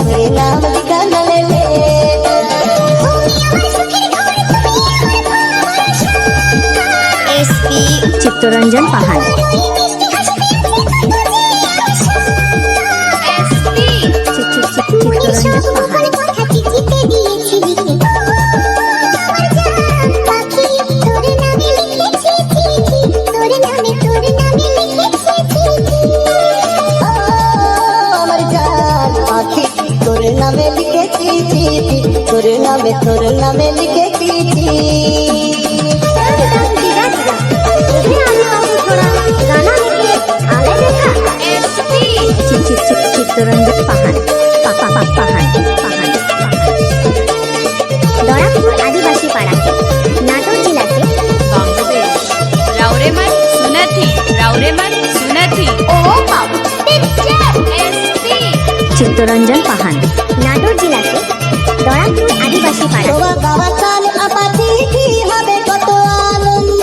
रंगे नाम लिखा गले में। एसपी चित्तरंजन पाहाड़। चित्तरंजन पाहाड़। तोरे नामे लिखे चिट्ठी, तोरे नामे लिखे चिट्ठी। चित्तरंजन पाहाड़। दौरापुर आदिवासी पाड़ा से नाटो जिला से बांग्लादेश। रावरेमन सुनथी एसपी चित्तरंजन पाहाड़ नाटो जिला से दौरापुर आदिवासी पाड़ा। তোমার বাবার কানে আপা চিঠি হবে কত আনন্দ,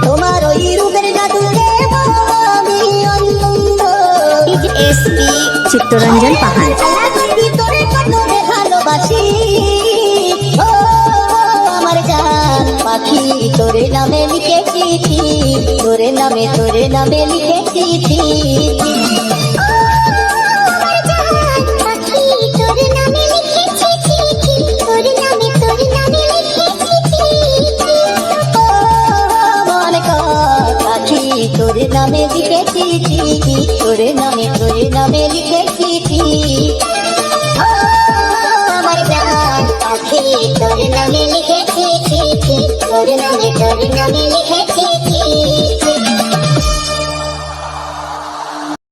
তোমার ওই রূপের জাদু দেব আমি অনন্দ। एसपी चित्तरंजन पाहाड़। তোরে কত ভালোবাসি ও আমার জান পাখি, তোরে নামে লিখে চিঠি, তোরে নামে লিখে চিঠি। তোরে নামে লিখে চিঠি, তোরে নামে লিখে চিঠি। আমার জান পাখি তোরে নামে লিখে চিঠি, তোরে নামে লিখে